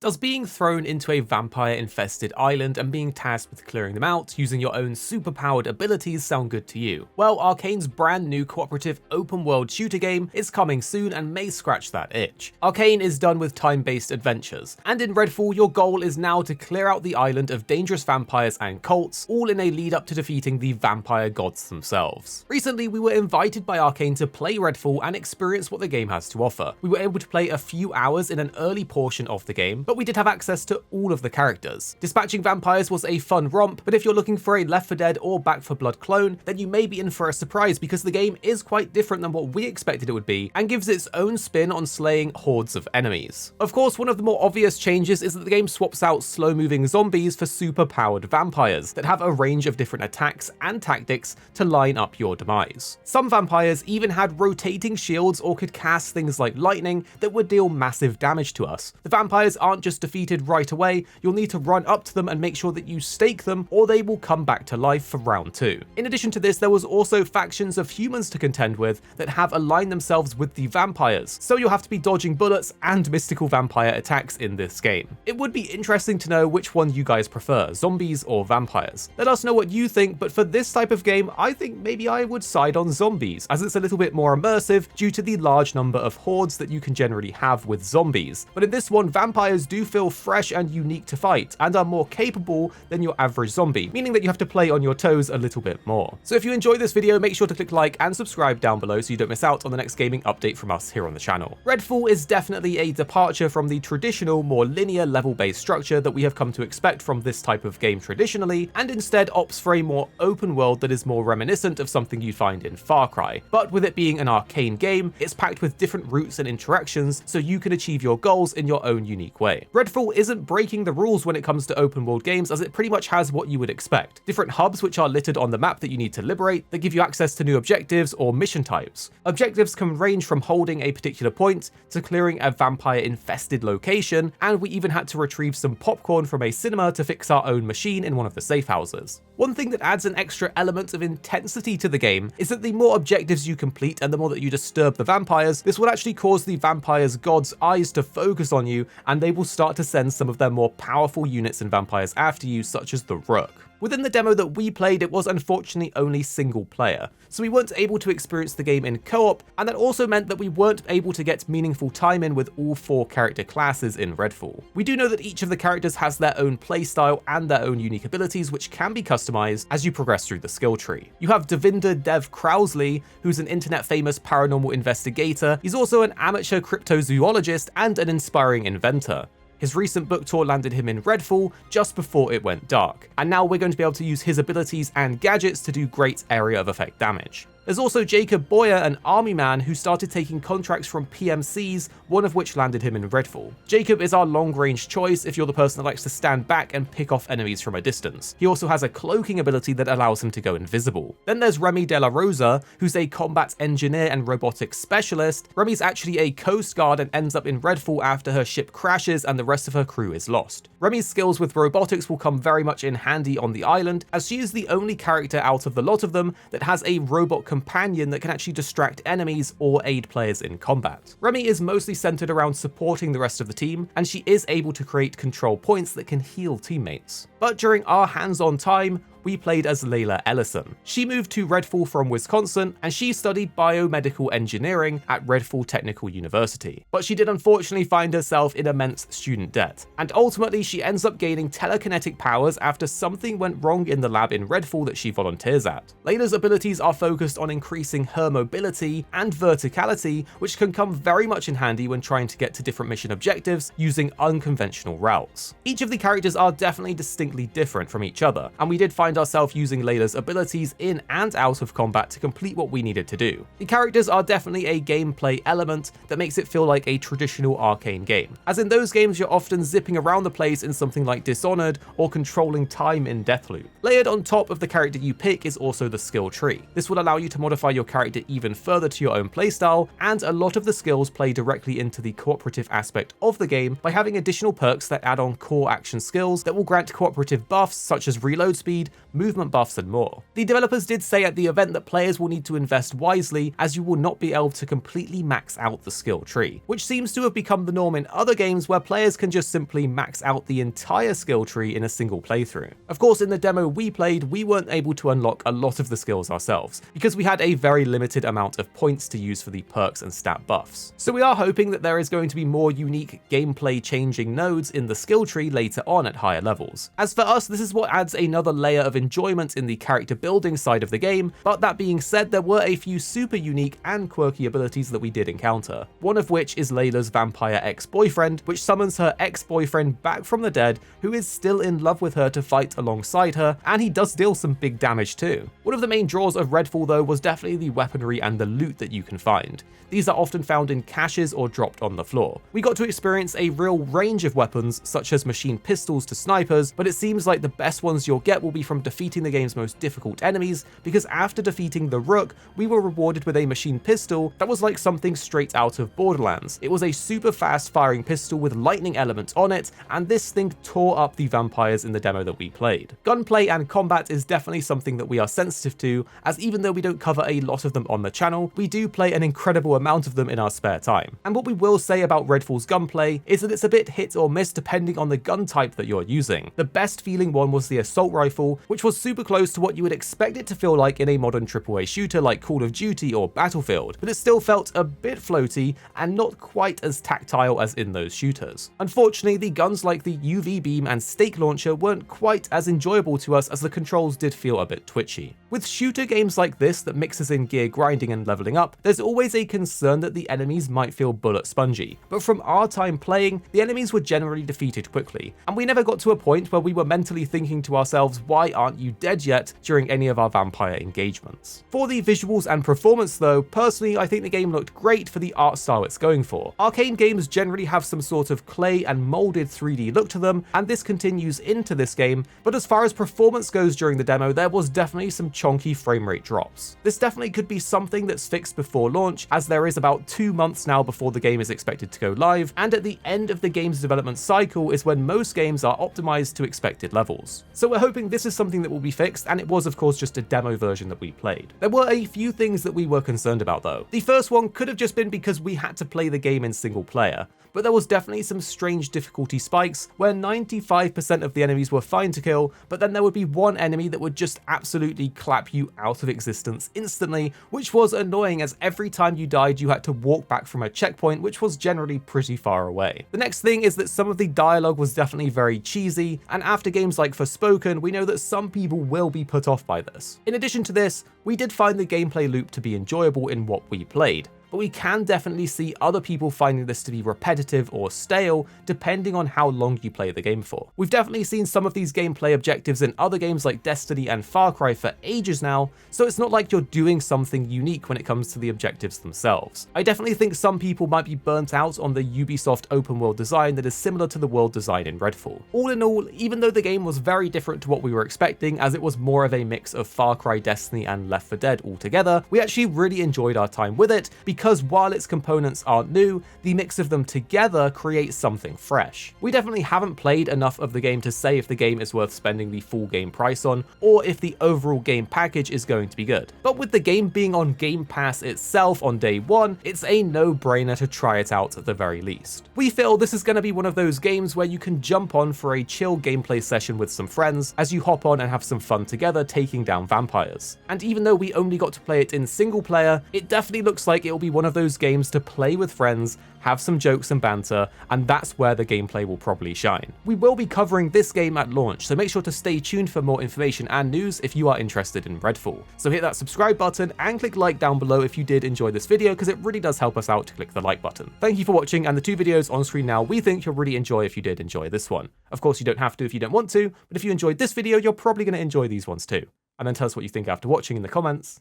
Does being thrown into a vampire-infested island and being tasked with clearing them out using your own superpowered abilities sound good to you? Well, Arkane's brand new cooperative open-world shooter game is coming soon and may scratch that itch. Arkane is done with time-based adventures, and in Redfall your goal is now to clear out the island of dangerous vampires and cults, all in a lead up to defeating the vampire gods themselves. Recently we were invited by Arkane to play Redfall and experience what the game has to offer. We were able to play a few hours in an early portion of the game, but we did have access to all of the characters. Dispatching vampires was a fun romp, but if you're looking for a Left 4 Dead or Back 4 Blood clone, then you may be in for a surprise because the game is quite different than what we expected it would be and gives its own spin on slaying hordes of enemies. Of course, one of the more obvious changes is that the game swaps out slow-moving zombies for super-powered vampires that have a range of different attacks and tactics to line up your demise. Some vampires even had rotating shields or could cast things like lightning that would deal massive damage to us. The vampires aren't just defeated right away, you'll need to run up to them and make sure that you stake them or they will come back to life for round 2. In addition to this, there was also factions of humans to contend with that have aligned themselves with the vampires, so you'll have to be dodging bullets and mystical vampire attacks in this game. It would be interesting to know which one you guys prefer, zombies or vampires. Let us know what you think, but for this type of game, I think maybe I would side on zombies, as it's a little bit more immersive due to the large number of hordes that you can generally have with zombies. But in this one, vampires do feel fresh and unique to fight, and are more capable than your average zombie, meaning that you have to play on your toes a little bit more. So if you enjoyed this video, make sure to click like and subscribe down below so you don't miss out on the next gaming update from us here on the channel. Redfall is definitely a departure from the traditional, more linear level-based structure that we have come to expect from this type of game traditionally, and instead opts for a more open world that is more reminiscent of something you'd find in Far Cry. But with it being an Arkane game, it's packed with different routes and interactions so you can achieve your goals in your own unique way. Redfall isn't breaking the rules when it comes to open world games, as it pretty much has what you would expect. Different hubs which are littered on the map that you need to liberate that give you access to new objectives or mission types. Objectives can range from holding a particular point to clearing a vampire infested location, and we even had to retrieve some popcorn from a cinema to fix our own machine in one of the safe houses. One thing that adds an extra element of intensity to the game is that the more objectives you complete and the more that you disturb the vampires, this will actually cause the vampires' gods' eyes to focus on you, and they will start to send some of their more powerful units and vampires after you, such as the Rook. Within the demo that we played, it was unfortunately only single player, so we weren't able to experience the game in co-op, and that also meant that we weren't able to get meaningful time in with all 4 character classes in Redfall. We do know that each of the characters has their own playstyle and their own unique abilities which can be customized as you progress through the skill tree. You have Devinder Dev Krausley, who's an internet famous paranormal investigator. He's also an amateur cryptozoologist and an inspiring inventor. His recent book tour landed him in Redfall just before it went dark, and now we're going to be able to use his abilities and gadgets to do great area of effect damage. There's also Jacob Boyer, an army man who started taking contracts from PMCs, one of which landed him in Redfall. Jacob is our long-range choice if you're the person that likes to stand back and pick off enemies from a distance. He also has a cloaking ability that allows him to go invisible. Then there's Remy De La Rosa, who's a combat engineer and robotics specialist. Remy's actually a coast guard and ends up in Redfall after her ship crashes and the rest of her crew is lost. Remy's skills with robotics will come very much in handy on the island, as she is the only character out of the lot of them that has a robot companion that can actually distract enemies or aid players in combat. Remy is mostly centered around supporting the rest of the team, and she is able to create control points that can heal teammates. But during our hands-on time, we played as Layla Ellison. She moved to Redfall from Wisconsin, and she studied biomedical engineering at Redfall Technical University. But she did unfortunately find herself in immense student debt, and ultimately she ends up gaining telekinetic powers after something went wrong in the lab in Redfall that she volunteers at. Layla's abilities are focused on increasing her mobility and verticality, which can come very much in handy when trying to get to different mission objectives using unconventional routes. Each of the characters are definitely distinctly different from each other, and we did find ourselves using Layla's abilities in and out of combat to complete what we needed to do. The characters are definitely a gameplay element that makes it feel like a traditional Arkane game, as in those games you're often zipping around the place in something like Dishonored or controlling time in Deathloop. Layered on top of the character you pick is also the skill tree. This will allow you to modify your character even further to your own playstyle, and a lot of the skills play directly into the cooperative aspect of the game by having additional perks that add on core action skills that will grant cooperative buffs such as reload speed, movement buffs and more. The developers did say at the event that players will need to invest wisely, as you will not be able to completely max out the skill tree, which seems to have become the norm in other games where players can just simply max out the entire skill tree in a single playthrough. Of course, in the demo we played, we weren't able to unlock a lot of the skills ourselves, because we had a very limited amount of points to use for the perks and stat buffs. So we are hoping that there is going to be more unique gameplay changing nodes in the skill tree later on at higher levels. As for us, this is what adds another layer of enjoyment in the character building side of the game, but that being said, there were a few super unique and quirky abilities that we did encounter, one of which is Layla's vampire ex-boyfriend, which summons her ex-boyfriend back from the dead, who is still in love with her to fight alongside her, and he does deal some big damage too. One of the main draws of Redfall though was definitely the weaponry and the loot that you can find. These are often found in caches or dropped on the floor. We got to experience a real range of weapons, such as machine pistols to snipers, but it seems like the best ones you'll get will be from defeating the game's most difficult enemies, because after defeating the Rook, we were rewarded with a machine pistol that was like something straight out of Borderlands. It was a super fast firing pistol with lightning elements on it, and this thing tore up the vampires in the demo that we played. Gunplay and combat is definitely something that we are sensitive to, as even though we don't cover a lot of them on the channel, we do play an incredible amount of them in our spare time. And what we will say about Redfall's gunplay is that it's a bit hit or miss depending on the gun type that you're using. The best feeling one was the assault rifle, which was super close to what you would expect it to feel like in a modern AAA shooter like Call of Duty or Battlefield, but it still felt a bit floaty and not quite as tactile as in those shooters. Unfortunately, the guns like the UV beam and stake launcher weren't quite as enjoyable to us, as the controls did feel a bit twitchy. With shooter games like this that mixes in gear grinding and leveling up, there's always a concern that the enemies might feel bullet spongy, but from our time playing, the enemies were generally defeated quickly, and we never got to a point where we were mentally thinking to ourselves, why aren't you dead yet, during any of our vampire engagements. For the visuals and performance though, personally I think the game looked great for the art style it's going for. Arkane games generally have some sort of clay and molded 3D look to them, and this continues into this game, but as far as performance goes during the demo, there was definitely some chonky frame rate drops. This definitely could be something that's fixed before launch, as there is about 2 months now before the game is expected to go live, and at the end of the game's development cycle is when most games are optimized to expected levels. So we're hoping this is something that will be fixed, and it was of course just a demo version that we played. There were a few things that we were concerned about though. The first one could have just been because we had to play the game in single player, but there was definitely some strange difficulty spikes where 95% of the enemies were fine to kill, but then there would be one enemy that would just absolutely clap you out of existence instantly, which was annoying as every time you died you had to walk back from a checkpoint, which was generally pretty far away. The next thing is that some of the dialogue was definitely very cheesy, and after games like Forspoken, we know that some people will be put off by this. In addition to this, we did find the gameplay loop to be enjoyable in what we played, but we can definitely see other people finding this to be repetitive or stale depending on how long you play the game for. We've definitely seen some of these gameplay objectives in other games like Destiny and Far Cry for ages now, so it's not like you're doing something unique when it comes to the objectives themselves. I definitely think some people might be burnt out on the Ubisoft open world design that is similar to the world design in Redfall. All in all, even though the game was very different to what we were expecting, as it was more of a mix of Far Cry, Destiny and Left 4 Dead altogether, we actually really enjoyed our time with it, because while its components aren't new, the mix of them together creates something fresh. We definitely haven't played enough of the game to say if the game is worth spending the full game price on, or if the overall game package is going to be good. But with the game being on Game Pass itself on day one, it's a no-brainer to try it out at the very least. We feel this is going to be one of those games where you can jump on for a chill gameplay session with some friends as you hop on and have some fun together taking down vampires. And even though we only got to play it in single player, it definitely looks like it will be one of those games to play with friends, have some jokes and banter, and that's where the gameplay will probably shine. We will be covering this game at launch, so make sure to stay tuned for more information and news if you are interested in Redfall. So hit that subscribe button and click like down below if you did enjoy this video, because it really does help us out to click the like button. Thank you for watching, and the 2 videos on screen now we think you'll really enjoy if you did enjoy this one. Of course you don't have to if you don't want to, but if you enjoyed this video you're probably going to enjoy these ones too. And then tell us what you think after watching in the comments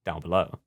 down below.